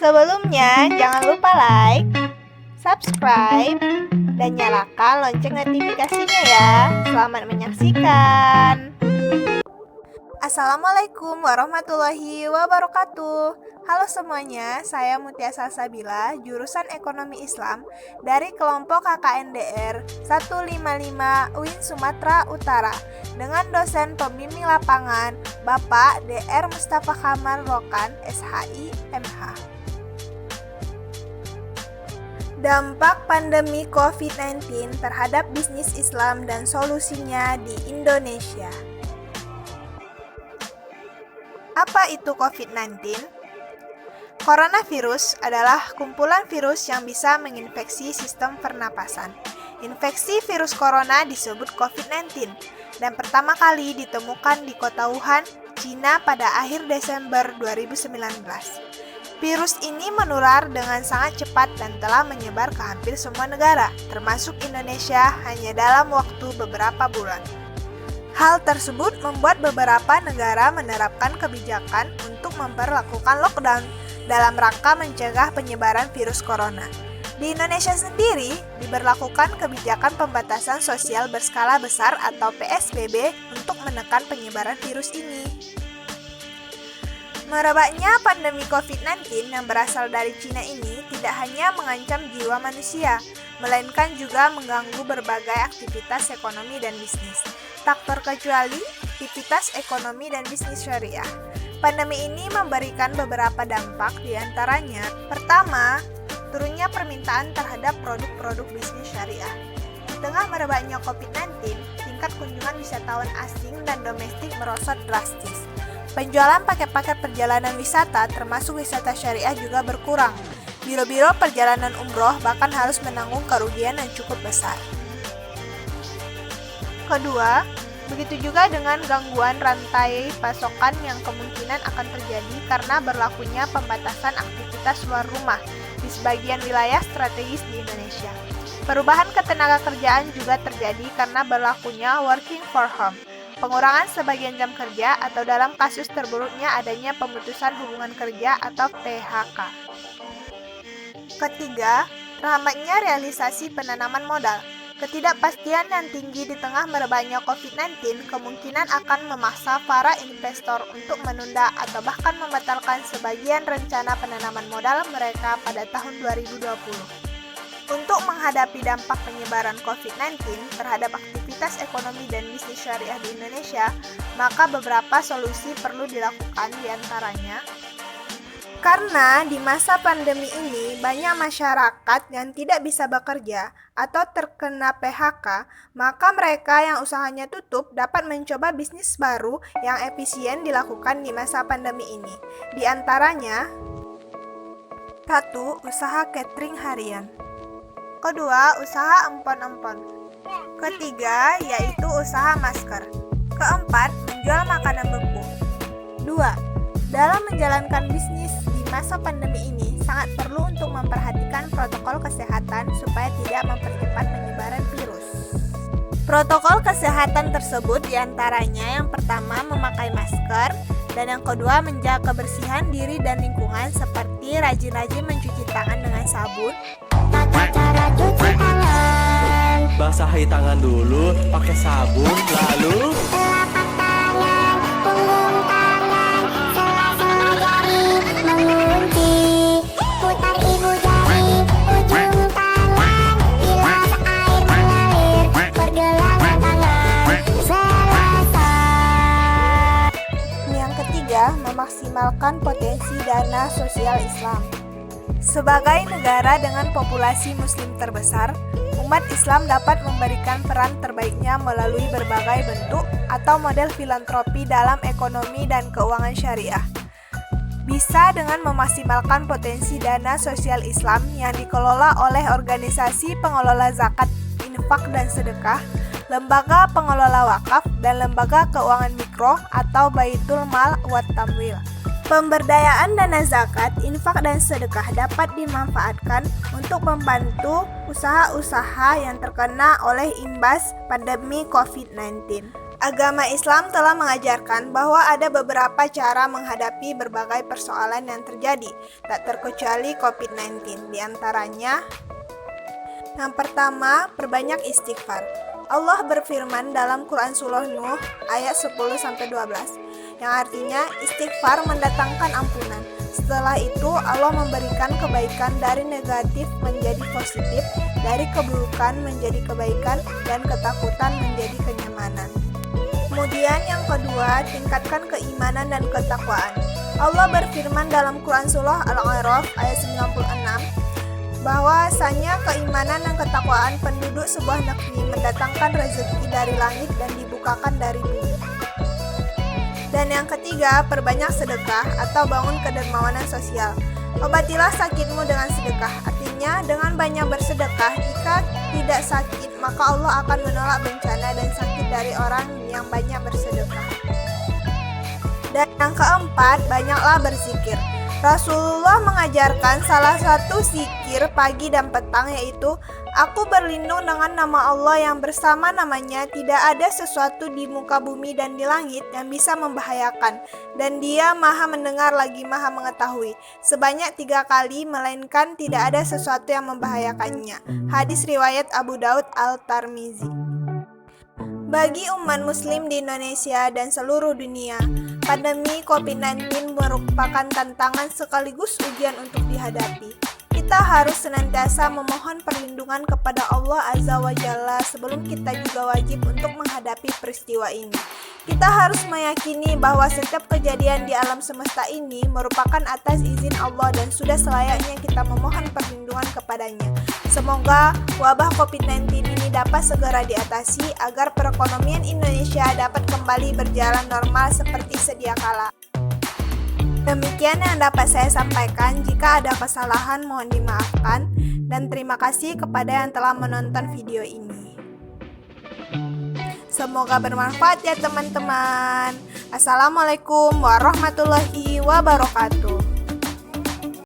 Sebelumnya, jangan lupa like, subscribe, dan nyalakan lonceng notifikasinya ya. Selamat menyaksikan. Assalamualaikum warahmatullahi wabarakatuh. Halo semuanya, saya Mutia Salsabila, jurusan Ekonomi Islam dari kelompok KKNDR 155 UIN Sumatera Utara dengan dosen pembimbing lapangan Bapak Dr. Mustafa Kamal Rokan, SHI, MH. Dampak pandemi COVID-19 terhadap bisnis Islam dan solusinya di Indonesia. Apa itu COVID-19? Coronavirus adalah kumpulan virus yang bisa menginfeksi sistem pernapasan. Infeksi virus corona disebut COVID-19 dan pertama kali ditemukan di kota Wuhan, Cina pada akhir Desember 2019. Virus ini menular dengan sangat cepat dan telah menyebar ke hampir semua negara, termasuk Indonesia, hanya dalam waktu beberapa bulan. Hal tersebut membuat beberapa negara menerapkan kebijakan untuk memperlakukan lockdown dalam rangka mencegah penyebaran virus corona. Di Indonesia sendiri, diberlakukan kebijakan pembatasan sosial berskala besar atau PSBB untuk menekan penyebaran virus ini. Merebaknya pandemi COVID-19 yang berasal dari Cina ini tidak hanya mengancam jiwa manusia, melainkan juga mengganggu berbagai aktivitas ekonomi dan bisnis. Tak terkecuali aktivitas ekonomi dan bisnis syariah. Pandemi ini memberikan beberapa dampak, diantaranya: pertama, turunnya permintaan terhadap produk-produk bisnis syariah. Di tengah merebaknya COVID-19, tingkat kunjungan wisatawan asing dan domestik merosot drastis. Penjualan paket-paket perjalanan wisata termasuk wisata syariah juga berkurang. Biro-biro perjalanan umroh bahkan harus menanggung kerugian yang cukup besar. Kedua, begitu juga dengan gangguan rantai pasokan yang kemungkinan akan terjadi karena berlakunya pembatasan aktivitas luar rumah di sebagian wilayah strategis di Indonesia. Perubahan ketenagakerjaan juga terjadi karena berlakunya working for home, pengurangan sebagian jam kerja, atau dalam kasus terburuknya adanya pemutusan hubungan kerja atau PHK. Ketiga, terhambatnya realisasi penanaman modal. Ketidakpastian yang tinggi di tengah merebaknya COVID-19 kemungkinan akan memaksa para investor untuk menunda atau bahkan membatalkan sebagian rencana penanaman modal mereka pada tahun 2020. Untuk menghadapi dampak penyebaran COVID-19 terhadap aktivitas ekonomi dan bisnis syariah di Indonesia, maka beberapa solusi perlu dilakukan, diantaranya: karena di masa pandemi ini banyak masyarakat yang tidak bisa bekerja atau terkena PHK, maka mereka yang usahanya tutup dapat mencoba bisnis baru yang efisien dilakukan di masa pandemi ini. Di antaranya, 1. Usaha catering harian. Kedua, usaha empon-empon. Ketiga, yaitu usaha masker. Keempat, menjual makanan beku. 2. Dalam menjalankan bisnis di masa pandemi ini, sangat perlu untuk memperhatikan protokol kesehatan supaya tidak mempercepat penyebaran virus. Protokol kesehatan tersebut diantaranya: yang pertama, memakai masker, dan yang kedua, menjaga kebersihan diri dan lingkungan seperti rajin-rajin mencuci tangan dengan sabun. Cara cuci tangan, basahi tangan dulu pakai sabun, lalu telapak tangan, punggung tangan, sela-sela jari mengunci, putar ibu jari, ujung tangan, bilas air mengalir, pergelangan tangan, selesai. Yang ketiga, memaksimalkan potensi dana sosial Islam. Sebagai negara dengan populasi muslim terbesar, umat Islam dapat memberikan peran terbaiknya melalui berbagai bentuk atau model filantropi dalam ekonomi dan keuangan syariah. Bisa dengan memaksimalkan potensi dana sosial Islam yang dikelola oleh organisasi pengelola zakat, infak, dan sedekah, lembaga pengelola wakaf, dan lembaga keuangan mikro atau Baitul Mal wat Tamwil. Pemberdayaan dana zakat, infak, dan sedekah dapat dimanfaatkan untuk membantu usaha-usaha yang terkena oleh imbas pandemi COVID-19. Agama Islam telah mengajarkan bahwa ada beberapa cara menghadapi berbagai persoalan yang terjadi, tak terkecuali COVID-19. Di antaranya, yang pertama, perbanyak istighfar. Allah berfirman dalam Quran Surah Nuh ayat 10-12, yang artinya istighfar mendatangkan ampunan. Setelah itu Allah memberikan kebaikan dari negatif menjadi positif, dari keburukan menjadi kebaikan, dan ketakutan menjadi kenyamanan. Kemudian yang kedua, tingkatkan keimanan dan ketakwaan. Allah berfirman dalam Quran Surah Al-A'raf ayat 96, bahwasanya keimanan dan ketakwaan penduduk sebuah negeri mendatangkan rezeki dari langit dan dibukakan dari bumi. Dan yang ketiga, perbanyak sedekah atau bangun kedermawanan sosial. Obatilah sakitmu dengan sedekah, artinya dengan banyak bersedekah. Jika tidak sakit, maka Allah akan menolak bencana dan sakit dari orang yang banyak bersedekah. Dan yang keempat, banyaklah berzikir. Rasulullah mengajarkan salah satu zikir pagi dan petang, yaitu aku berlindung dengan nama Allah yang bersama namanya tidak ada sesuatu di muka bumi dan di langit yang bisa membahayakan, dan Dia maha mendengar lagi maha mengetahui, sebanyak 3 kali, melainkan tidak ada sesuatu yang membahayakannya. Hadis riwayat Abu Daud Al-Tirmizi. Bagi umat muslim di Indonesia dan seluruh dunia, pandemi COVID-19 merupakan tantangan sekaligus ujian untuk dihadapi. Kita harus senantiasa memohon perlindungan kepada Allah Azza wa Jalla sebelum kita juga wajib untuk menghadapi peristiwa ini. Kita harus meyakini bahwa setiap kejadian di alam semesta ini merupakan atas izin Allah dan sudah selayaknya kita memohon perlindungan kepadanya. Semoga wabah COVID-19 ini dapat segera diatasi agar perekonomian Indonesia dapat kembali berjalan normal seperti sedia kala. Demikian yang dapat saya sampaikan. Jika ada kesalahan mohon dimaafkan, dan terima kasih kepada yang telah menonton video ini. Semoga bermanfaat ya teman-teman. Assalamualaikum warahmatullahi wabarakatuh.